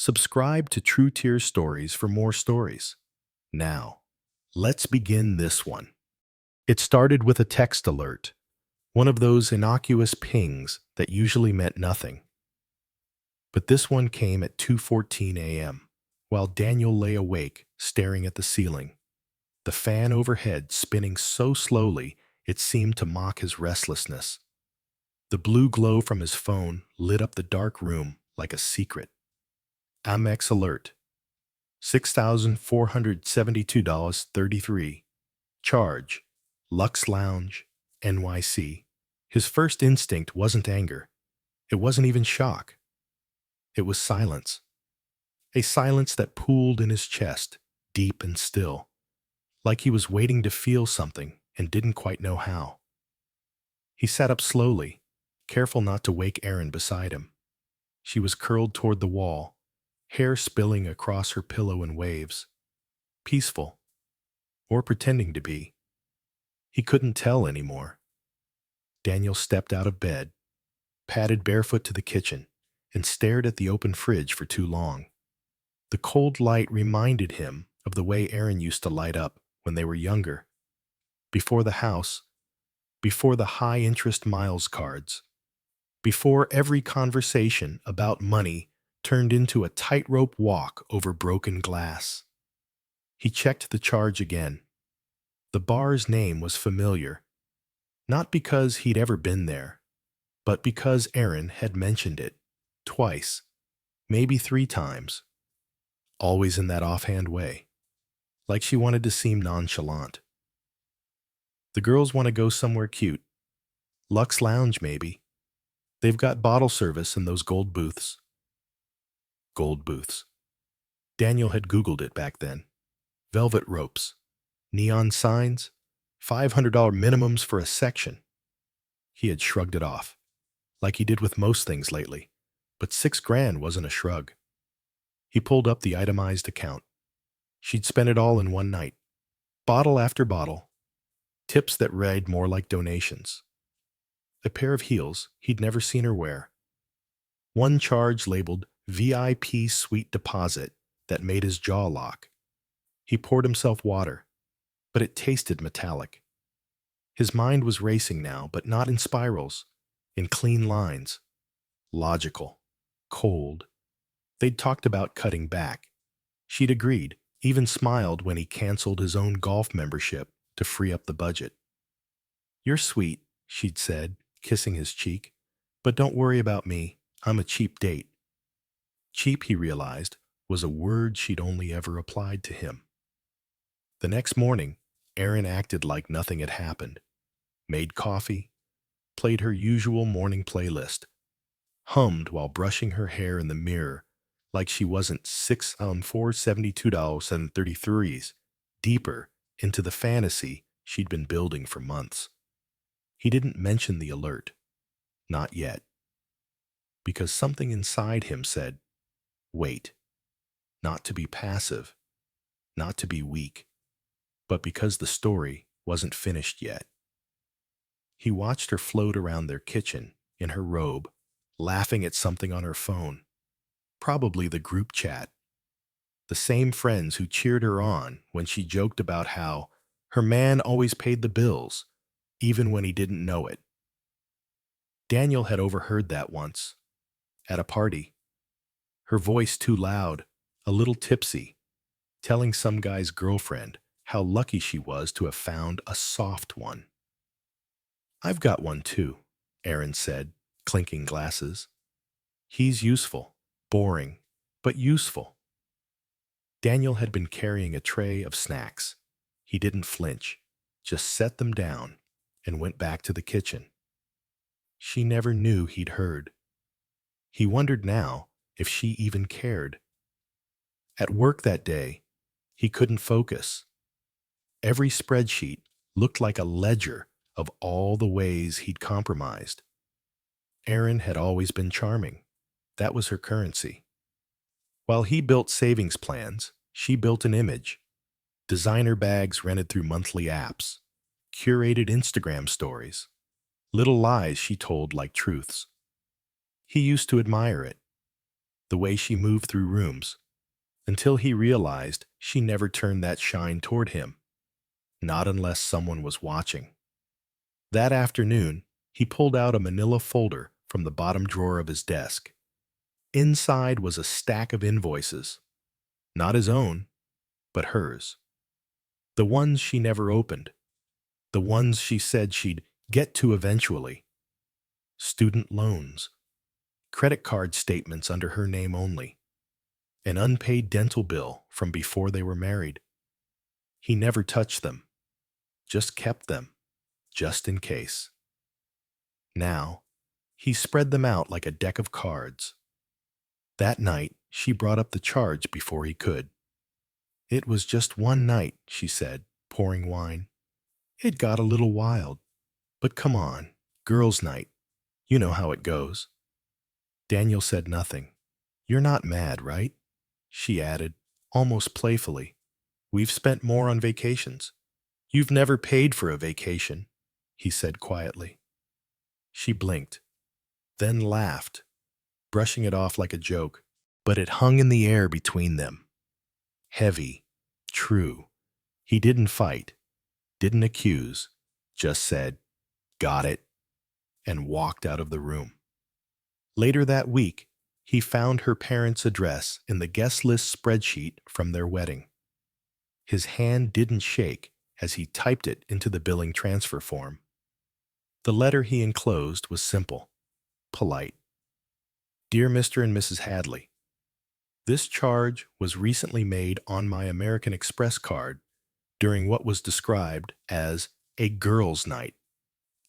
Subscribe to True Tears Stories for more stories. Now, let's begin this one. It started with a text alert, one of those innocuous pings that usually meant nothing. But this one came at 2:14 a.m., while Daniel lay awake, staring at the ceiling, the fan overhead spinning so slowly it seemed to mock his restlessness. The blue glow from his phone lit up the dark room like a secret. Amex alert. $6,472.33. Charge. Lux Lounge, NYC. His first instinct wasn't anger. It wasn't even shock. It was silence. A silence that pooled in his chest, deep and still, like he was waiting to feel something and didn't quite know how. He sat up slowly, careful not to wake Erin beside him. She was curled toward the wall, hair spilling across her pillow in waves. Peaceful. Or pretending to be. He couldn't tell anymore. Daniel stepped out of bed, padded barefoot to the kitchen, and stared at the open fridge for too long. The cold light reminded him of the way Erin used to light up when they were younger. Before the house, before the high-interest miles cards, before every conversation about money turned into a tightrope walk over broken glass. He checked the charge again. The bar's name was familiar, not because he'd ever been there, but because Erin had mentioned it, twice, maybe 3 times, always in that offhand way, like she wanted to seem nonchalant. The girls want to go somewhere cute. Lux Lounge, maybe. They've got bottle service in those gold booths. Gold booths. Daniel had Googled it back then. Velvet ropes. Neon signs. $500 minimums for a section. He had shrugged it off, like he did with most things lately. But $6,000 wasn't a shrug. He pulled up the itemized account. She'd spent it all in one night. Bottle after bottle. Tips that read more like donations. A pair of heels he'd never seen her wear. One charge labeled VIP Suite Deposit that made his jaw lock. He poured himself water, but it tasted metallic. His mind was racing now, but not in spirals, in clean lines. Logical. Cold. They'd talked about cutting back. She'd agreed, even smiled when he canceled his own golf membership to free up the budget. "You're sweet," she'd said, kissing his cheek, "but don't worry about me. I'm a cheap date." Cheap, he realized, was a word she'd only ever applied to him. The next morning, Erin acted like nothing had happened. Made coffee, played her usual morning playlist, hummed while brushing her hair in the mirror like she wasn't $6,472.33 deeper into the fantasy she'd been building for months. He didn't mention the alert. Not yet. Because something inside him said, wait. Not to be passive, not to be weak, but because the story wasn't finished yet. He watched her float around their kitchen in her robe, laughing at something on her phone. Probably the group chat. The same friends who cheered her on when she joked about how her man always paid the bills, even when he didn't know it. Daniel had overheard that once, at a party. Her voice too loud, a little tipsy, telling some guy's girlfriend how lucky she was to have found a soft one. "I've got one too," Erin said, clinking glasses. "He's useful, boring, but useful." Daniel had been carrying a tray of snacks. He didn't flinch, just set them down and went back to the kitchen. She never knew he'd heard. He wondered now if she even cared. At work that day, he couldn't focus. Every spreadsheet looked like a ledger of all the ways he'd compromised. Erin had always been charming. That was her currency. While he built savings plans, she built an image. Designer bags rented through monthly apps, curated Instagram stories, little lies she told like truths. He used to admire it. the way she moved through rooms, until he realized she never turned that shine toward him, not unless someone was watching. That afternoon, he pulled out a manila folder from the bottom drawer of his desk. Inside was a stack of invoices, not his own, but hers. The ones she never opened, the ones she said she'd get to eventually. Student loans, credit card statements under her name only, an unpaid dental bill from before they were married. He never touched them, just kept them, just in case. Now, he spread them out like a deck of cards. That night, she brought up the charge before he could. It was just one night, she said, pouring wine. It got a little wild. But come on, girls' night. You know how it goes. Daniel said nothing. You're not mad, right? She added, almost playfully. We've spent more on vacations. You've never paid for a vacation, he said quietly. She blinked, then laughed, brushing it off like a joke, but it hung in the air between them. Heavy, true. He didn't fight, didn't accuse, just said, got it, and walked out of the room. Later that week, he found her parents' address in the guest list spreadsheet from their wedding. His hand didn't shake as he typed it into the billing transfer form. The letter he enclosed was simple, polite. Dear Mr. and Mrs. Hadley, this charge was recently made on my American Express card during what was described as a girls' night.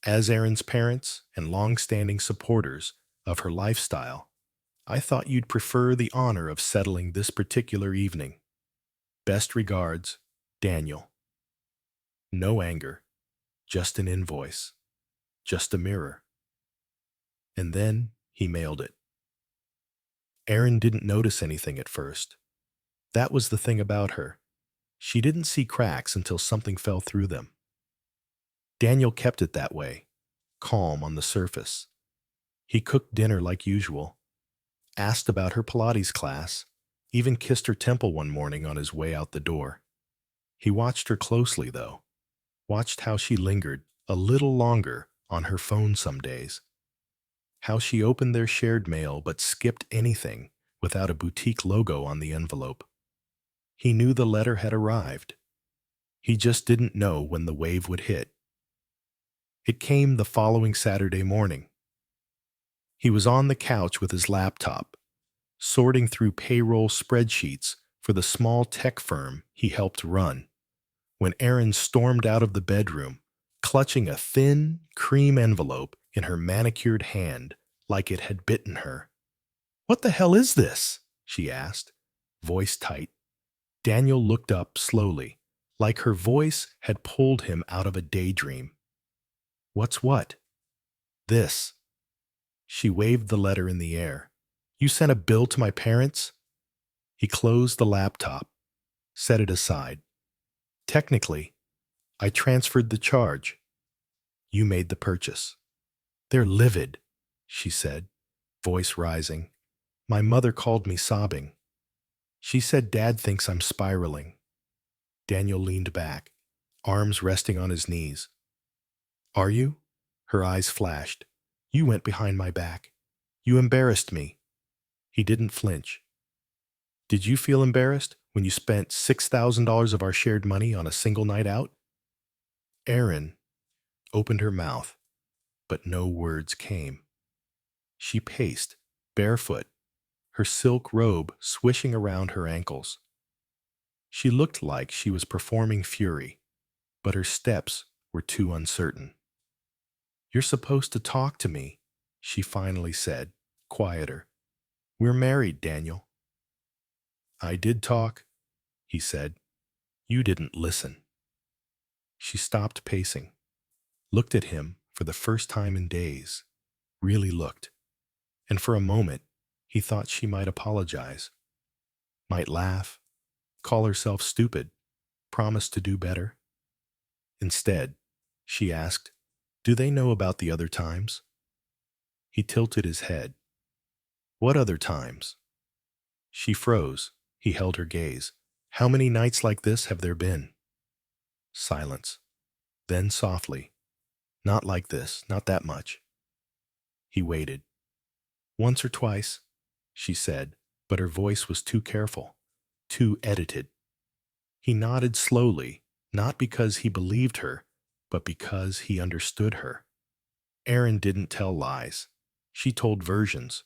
As Erin's parents and long-standing supporters of her lifestyle, I thought you'd prefer the honor of settling this particular evening. Best regards, Daniel. No anger, just an invoice, just a mirror. And then he mailed it. Erin didn't notice anything at first. That was the thing about her. She didn't see cracks until something fell through them. Daniel kept it that way, calm on the surface. He cooked dinner like usual, asked about her Pilates class, even kissed her temple one morning on his way out the door. He watched her closely, though, watched how she lingered a little longer on her phone some days, how she opened their shared mail but skipped anything without a boutique logo on the envelope. He knew the letter had arrived. He just didn't know when the wave would hit. It came the following Saturday morning. He was on the couch with his laptop, sorting through payroll spreadsheets for the small tech firm he helped run, when Erin stormed out of the bedroom, clutching a thin, cream envelope in her manicured hand like it had bitten her. What the hell is this? She asked, voice tight. Daniel looked up slowly, like her voice had pulled him out of a daydream. What's what? This. She waved the letter in the air. You sent a bill to my parents? He closed the laptop, set it aside. Technically, I transferred the charge. You made the purchase. They're livid, she said, voice rising. My mother called me sobbing. She said Dad thinks I'm spiraling. Daniel leaned back, arms resting on his knees. Are you? Her eyes flashed. You went behind my back. You embarrassed me. He didn't flinch. Did you feel embarrassed when you spent $6,000 of our shared money on a single night out? Erin opened her mouth, but no words came. She paced, barefoot, her silk robe swishing around her ankles. She looked like she was performing fury, but her steps were too uncertain. You're supposed to talk to me, she finally said, quieter. We're married, Daniel. I did talk, he said. You didn't listen. She stopped pacing, looked at him for the first time in days, really looked, and for a moment he thought she might apologize, might laugh, call herself stupid, promise to do better. Instead, she asked, Do they know about the other times? He tilted his head. What other times? She froze. He held her gaze. How many nights like this have there been? Silence. Then softly. Not like this, not that much. He waited. Once or twice, she said, but her voice was too careful, too edited. He nodded slowly, not because he believed her, but because he understood her. Erin didn't tell lies. She told versions.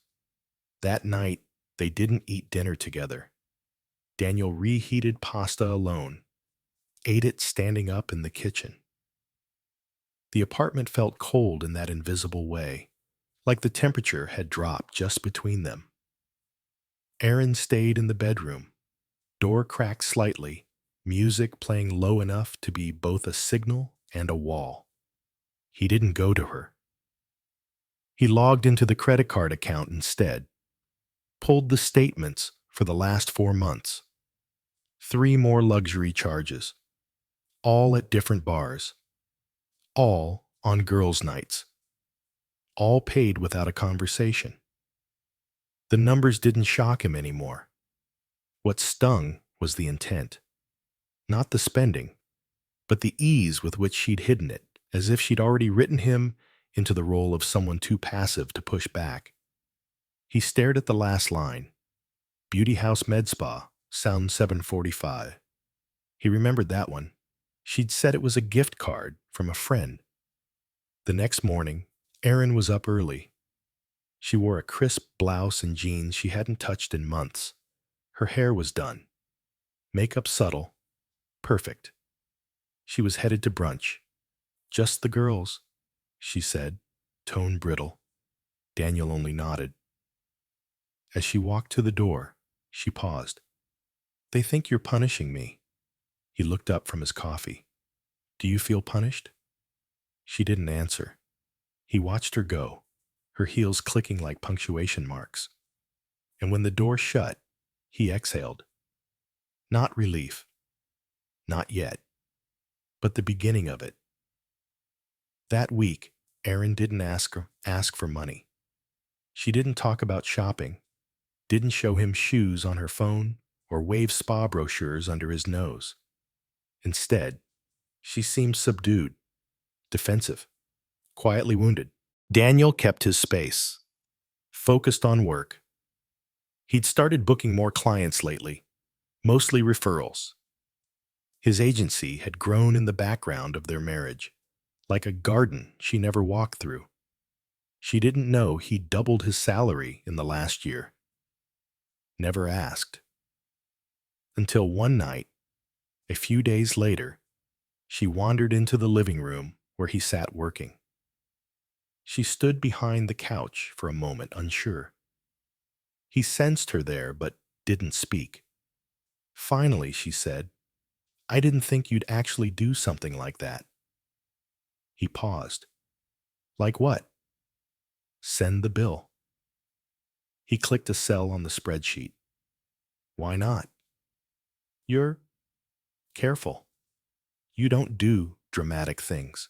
That night, they didn't eat dinner together. Daniel reheated pasta alone, ate it standing up in the kitchen. The apartment felt cold in that invisible way, like the temperature had dropped just between them. Erin stayed in the bedroom, door cracked slightly, music playing low enough to be both a signal and a wall. He didn't go to her. He logged into the credit card account instead, pulled the statements for the last 4 months. 3 more luxury charges, all at different bars, all on girls' nights, all paid without a conversation. The numbers didn't shock him anymore. What stung was the intent. Not the spending, but the ease with which she'd hidden it, as if she'd already written him into the role of someone too passive to push back. He stared at the last line. Beauty House Med Spa, Sound 745. He remembered that one. She'd said it was a gift card from a friend. The next morning, Erin was up early. She wore a crisp blouse and jeans she hadn't touched in months. Her hair was done. Makeup subtle. Perfect. She was headed to brunch. Just the girls, she said, tone brittle. Daniel only nodded. As she walked to the door, she paused. They think you're punishing me. He looked up from his coffee. Do you feel punished? She didn't answer. He watched her go, her heels clicking like punctuation marks. And when the door shut, he exhaled. Not relief. Not yet. But the beginning of it. That week, Erin didn't ask for money. She didn't talk about shopping, didn't show him shoes on her phone, or wave spa brochures under his nose. Instead, she seemed subdued, defensive, quietly wounded. Daniel kept his space, focused on work. He'd started booking more clients lately, mostly referrals. His agency had grown in the background of their marriage, like a garden she never walked through. She didn't know he'd doubled his salary in the last year. Never asked. Until one night, a few days later, she wandered into the living room where he sat working. She stood behind the couch for a moment, unsure. He sensed her there, but didn't speak. Finally, she said, I didn't think you'd actually do something like that. He paused. Like what? Send the bill. He clicked a cell on the spreadsheet. Why not? You're careful. You don't do dramatic things.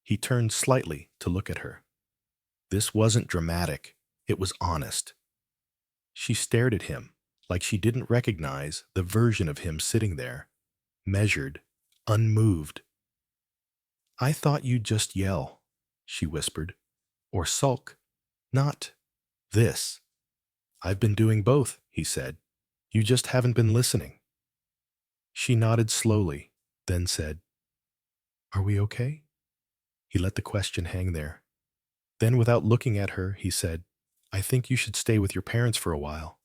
He turned slightly to look at her. This wasn't dramatic. It was honest. She stared at him like she didn't recognize the version of him sitting there, measured, unmoved. I thought you'd just yell, she whispered, or sulk. Not this. I've been doing both, he said. You just haven't been listening. She nodded slowly, then said, Are we okay? He let the question hang there. Then, without looking at her, he said, I think you should stay with your parents for a while.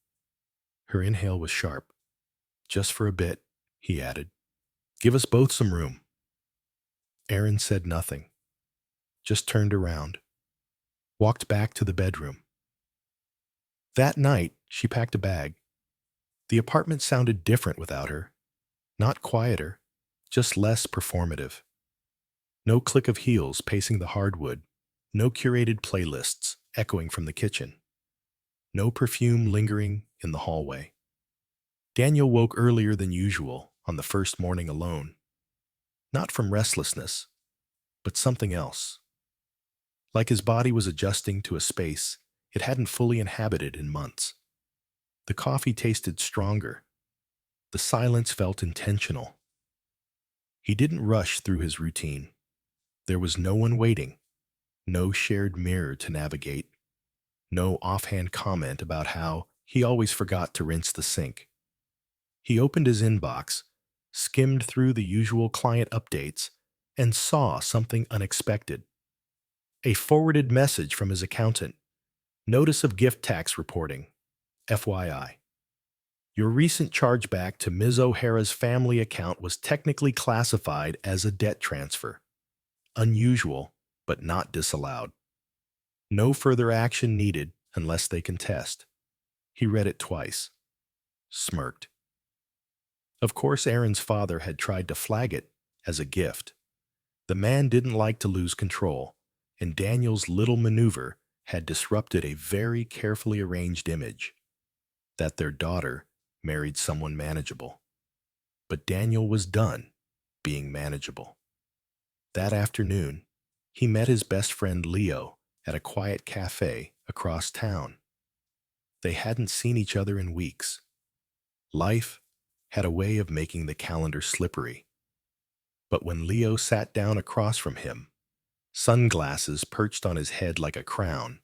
Her inhale was sharp. Just for a bit, he added. Give us both some room. Erin said nothing, just turned around, walked back to the bedroom. That night, she packed a bag. The apartment sounded different without her. Not quieter, just less performative. No click of heels pacing the hardwood, no curated playlists echoing from the kitchen, no perfume lingering in the hallway. Daniel woke earlier than usual on the first morning alone. Not from restlessness, but something else. Like his body was adjusting to a space it hadn't fully inhabited in months. The coffee tasted stronger. The silence felt intentional. He didn't rush through his routine. There was no one waiting, no shared mirror to navigate, no offhand comment about how he always forgot to rinse the sink. He opened his inbox, skimmed through the usual client updates, and saw something unexpected. A forwarded message from his accountant. Notice of gift tax reporting. FYI. Your recent chargeback to Ms. O'Hara's family account was technically classified as a debt transfer. Unusual, but not disallowed. No further action needed unless they contest. He read it twice. Smirked. Of course, Aaron's father had tried to flag it as a gift. The man didn't like to lose control, and Daniel's little maneuver had disrupted a very carefully arranged image that their daughter married someone manageable. But Daniel was done being manageable. That afternoon, he met his best friend Leo at a quiet cafe across town. They hadn't seen each other in weeks. Life had a way of making the calendar slippery. But when Leo sat down across from him, sunglasses perched on his head like a crown,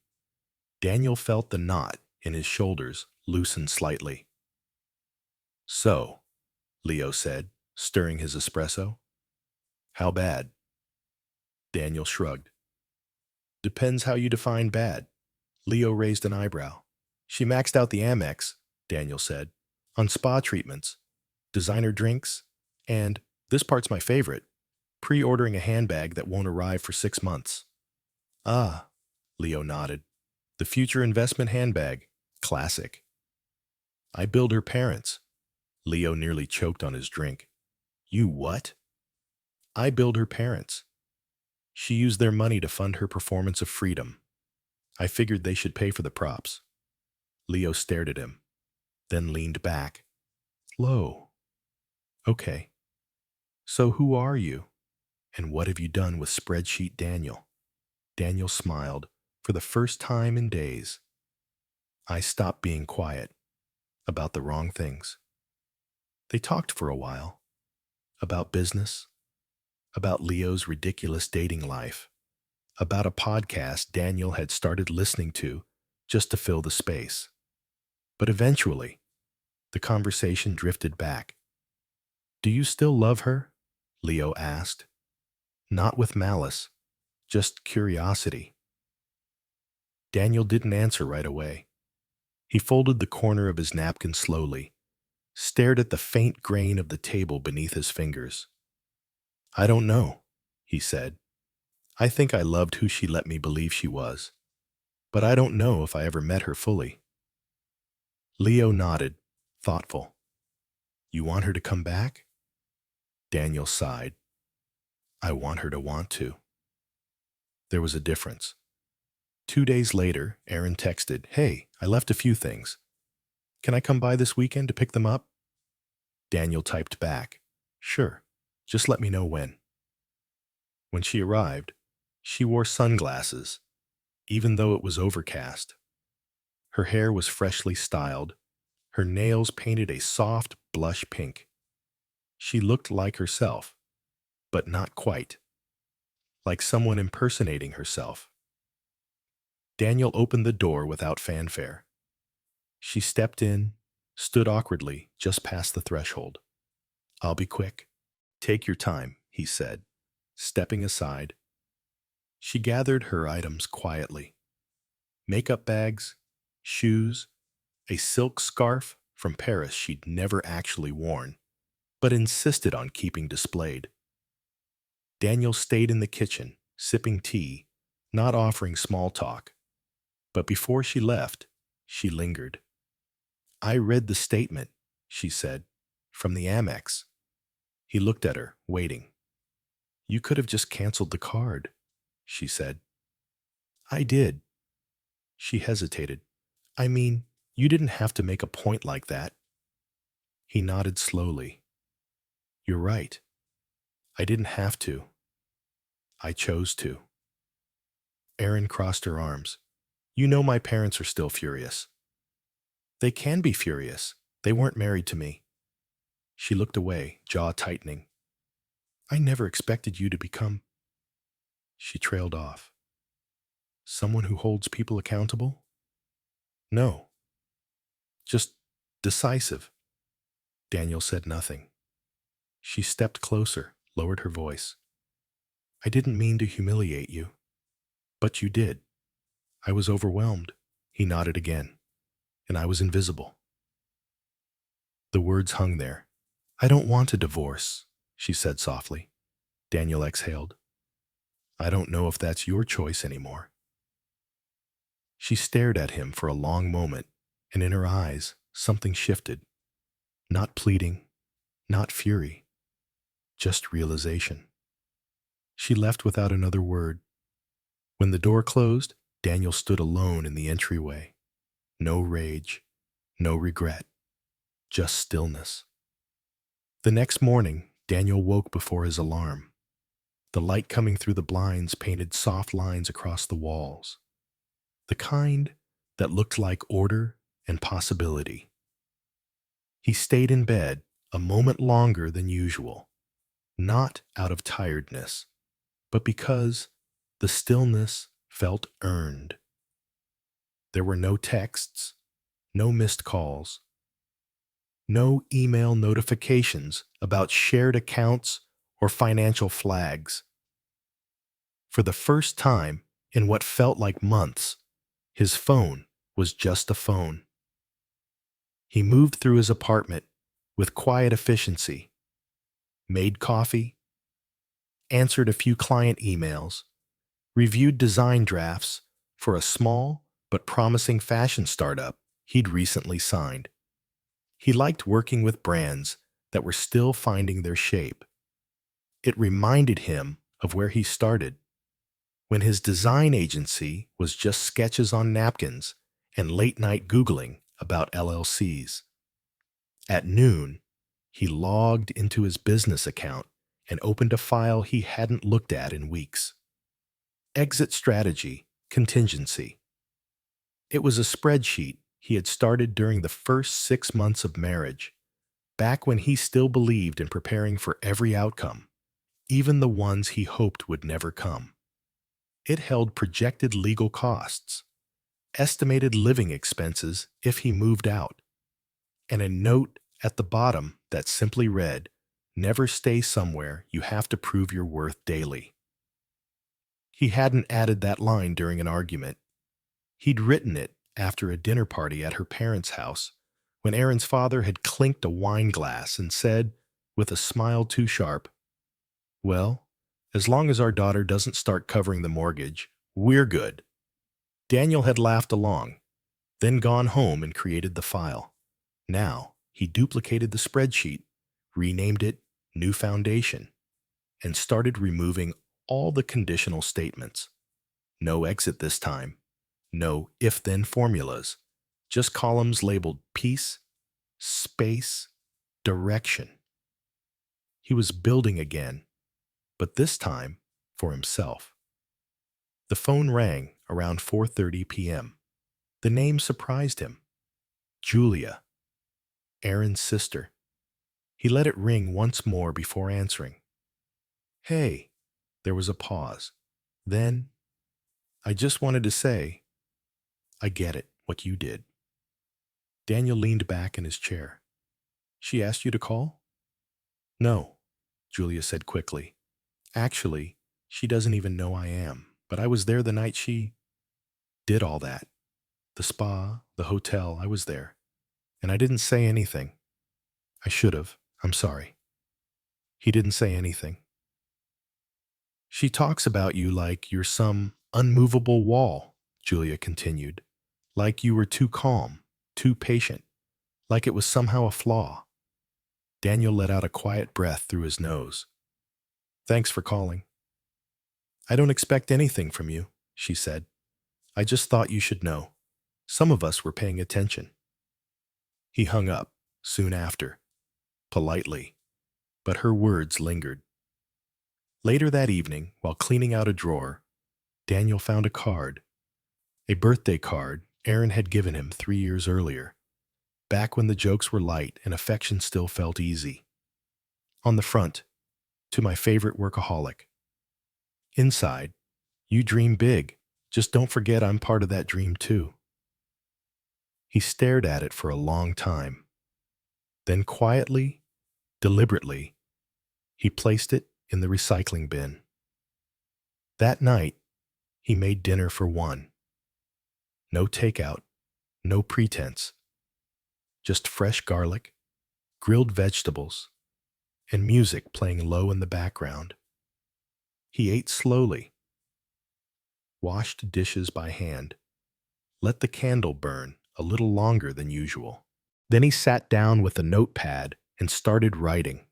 Daniel felt the knot in his shoulders loosen slightly. "So," Leo said, stirring his espresso. "How bad?" Daniel shrugged. "Depends how you define bad." Leo raised an eyebrow. "She maxed out the Amex," Daniel said, "on spa treatments, designer drinks, and, this part's my favorite, pre-ordering a handbag that won't arrive for 6 months. "Ah," Leo nodded. "The future investment handbag. Classic." "I billed her parents." Leo nearly choked on his drink. "You what?" "I billed her parents. She used their money to fund her performance of freedom. I figured they should pay for the props." Leo stared at him, then leaned back. "Low. Okay. So who are you? And what have you done with Spreadsheet Daniel?" Daniel smiled for the first time in days. "I stopped being quiet about the wrong things." They talked for a while. About business. About Leo's ridiculous dating life. About a podcast Daniel had started listening to just to fill the space. But eventually, the conversation drifted back. "Do you still love her?" Leo asked. Not with malice, just curiosity. Daniel didn't answer right away. He folded the corner of his napkin slowly, stared at the faint grain of the table beneath his fingers. "I don't know," he said. "I think I loved who she let me believe she was, but I don't know if I ever met her fully." Leo nodded, thoughtful. "You want her to come back?" Daniel sighed. "I want her to want to." There was a difference. 2 days later, Aaron texted, "Hey, I left a few things. Can I come by this weekend to pick them up?" Daniel typed back, "Sure, just let me know when." When she arrived, she wore sunglasses, even though it was overcast. Her hair was freshly styled, her nails painted a soft blush pink. She looked like herself, but not quite. Like someone impersonating herself. Daniel opened the door without fanfare. She stepped in, stood awkwardly just past the threshold. "I'll be quick." "Take your time," he said, stepping aside. She gathered her items quietly. Makeup bags, shoes, a silk scarf from Paris she'd never actually worn, but insisted on keeping displayed. Daniel stayed in the kitchen, sipping tea, not offering small talk. But before she left, she lingered. "I read the statement," she said, "from the Amex." He looked at her, waiting. "You could have just canceled the card," she said. "I did." She hesitated. "I mean, you didn't have to make a point like that." He nodded slowly. "You're right. I didn't have to. I chose to." Erin crossed her arms. "You know my parents are still furious." They can be furious. They weren't married to me. She looked away, jaw tightening. I never expected you to become... She trailed off. Someone who holds people accountable? No. Just decisive. Daniel said nothing. She stepped closer, lowered her voice. I didn't mean to humiliate you. But you did. I was overwhelmed. He nodded again. And I was invisible. The words hung there. I don't want a divorce, she said softly. Daniel exhaled. I don't know if that's your choice anymore. She stared at him for a long moment, and in her eyes, something shifted. Not pleading, not fury, just realization. She left without another word. When the door closed, Daniel stood alone in the entryway. No rage, no regret, just stillness. The next morning, Daniel woke before his alarm. The light coming through the blinds painted soft lines across the walls. The kind that looked like order and possibility. He stayed in bed a moment longer than usual, not out of tiredness, but because the stillness felt earned. There were no texts, no missed calls, no email notifications about shared accounts or financial flags. For the first time in what felt like months, his phone was just a phone. He moved through his apartment with quiet efficiency, made coffee, answered a few client emails, reviewed design drafts for a small but promising fashion startup he'd recently signed. He liked working with brands that were still finding their shape. It reminded him of where he started, when his design agency was just sketches on napkins and late-night Googling about LLCs. At noon, he logged into his business account and opened a file he hadn't looked at in weeks. Exit strategy, contingency. It was a spreadsheet he had started during the first 6 months of marriage, back when he still believed in preparing for every outcome, even the ones he hoped would never come. It held projected legal costs, estimated living expenses if he moved out, and a note at the bottom that simply read, "Never stay somewhere you have to prove your worth daily." He hadn't added that line during an argument. He'd written it after a dinner party at her parents' house, when Erin's father had clinked a wine glass and said, with a smile too sharp, "Well, as long as our daughter doesn't start covering the mortgage, we're good." Daniel had laughed along, then gone home and created the file. Now, he duplicated the spreadsheet, renamed it New Foundation, and started removing all the conditional statements. No exit this time. No if-then formulas. Just columns labeled peace, space, direction. He was building again, but this time for himself. The phone rang around 4:30 p.m. The name surprised him. Julia, Erin's sister. He let it ring once more before answering. "Hey," there was a pause. Then, "I just wanted to say, I get it, what you did." Daniel leaned back in his chair. "She asked you to call?" "No," Julia said quickly. "Actually, she doesn't even know I am, but I was there the night she did all that. The spa, the hotel, I was there. And I didn't say anything. I should have. I'm sorry." He didn't say anything. "She talks about you like you're some unmovable wall," Julia continued. "Like you were too calm, too patient, like it was somehow a flaw." Daniel let out a quiet breath through his nose. "Thanks for calling." "I don't expect anything from you," she said. "I just thought you should know. Some of us were paying attention." He hung up soon after, politely, but her words lingered. Later that evening, while cleaning out a drawer, Daniel found a card, a birthday card Erin had given him 3 years earlier. back when the jokes were light and affection still felt easy. On the front, to my favorite workaholic. Inside, you dream big. Just don't forget I'm part of that dream too. He stared at it for a long time. Then quietly, deliberately, he placed it in the recycling bin. That night, he made dinner for one. No takeout, no pretense. Just fresh garlic, grilled vegetables, and music playing low in the background. He ate slowly, washed dishes by hand, let the candle burn a little longer than usual. Then he sat down with a notepad and started writing.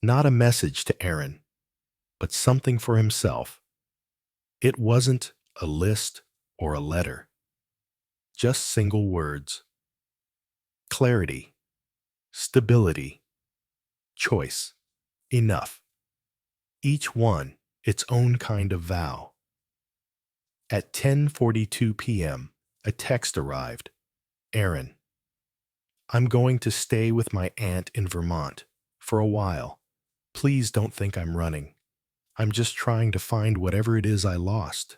Not a message to Aaron, but something for himself. It wasn't a list or a letter, just single words. Clarity, stability, choice, enough. Each one its own kind of vow. At 10:42 p.m., a text arrived. Aaron, I'm going to stay with my aunt in Vermont for a while. Please don't think I'm running. I'm just trying to find whatever it is I lost.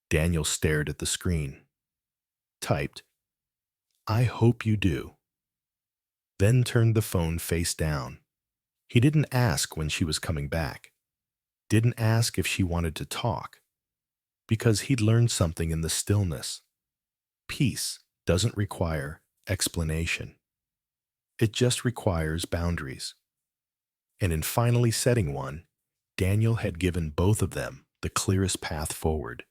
Daniel stared at the screen. Typed, I hope you do. Then turned the phone face down. He didn't ask when she was coming back. Didn't ask if she wanted to talk. Because he'd learned something in the stillness. Peace doesn't require explanation. It just requires boundaries. And in finally setting one, Daniel had given both of them the clearest path forward.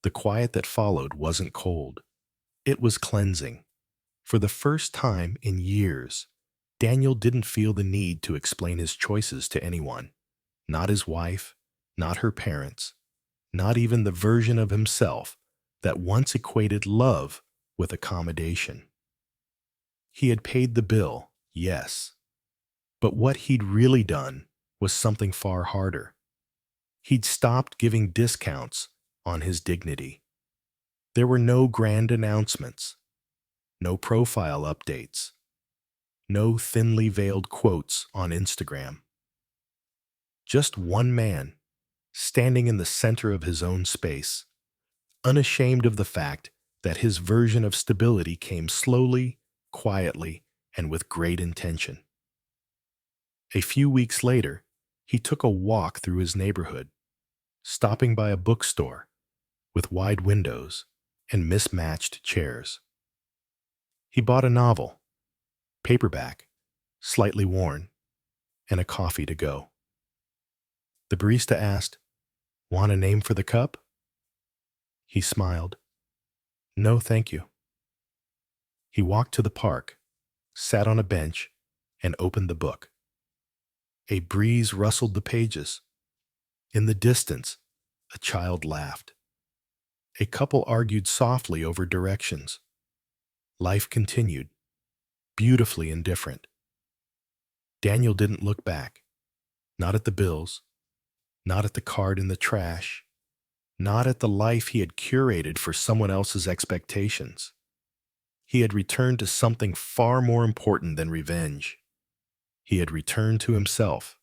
The quiet that followed wasn't cold. It was cleansing. For the first time in years, Daniel didn't feel the need to explain his choices to anyone. Not his wife, not her parents, not even the version of himself that once equated love with accommodation. He had paid the bill, yes. But what he'd really done was something far harder. He'd stopped giving discounts on his dignity. There were no grand announcements, no profile updates, no thinly veiled quotes on Instagram. Just one man, standing in the center of his own space, unashamed of the fact that his version of stability came slowly, quietly, and with great intention. A few weeks later, he took a walk through his neighborhood, stopping by a bookstore with wide windows and mismatched chairs. He bought a novel, paperback, slightly worn, and a coffee to go. The barista asked, "Want a name for the cup?" He smiled. "No, thank you." He walked to the park, sat on a bench, and opened the book. A breeze rustled the pages. In the distance, a child laughed. A couple argued softly over directions. Life continued, beautifully indifferent. Daniel didn't look back. Not at the bills, not at the card in the trash, not at the life he had curated for someone else's expectations. He had returned to something far more important than revenge. He had returned to himself.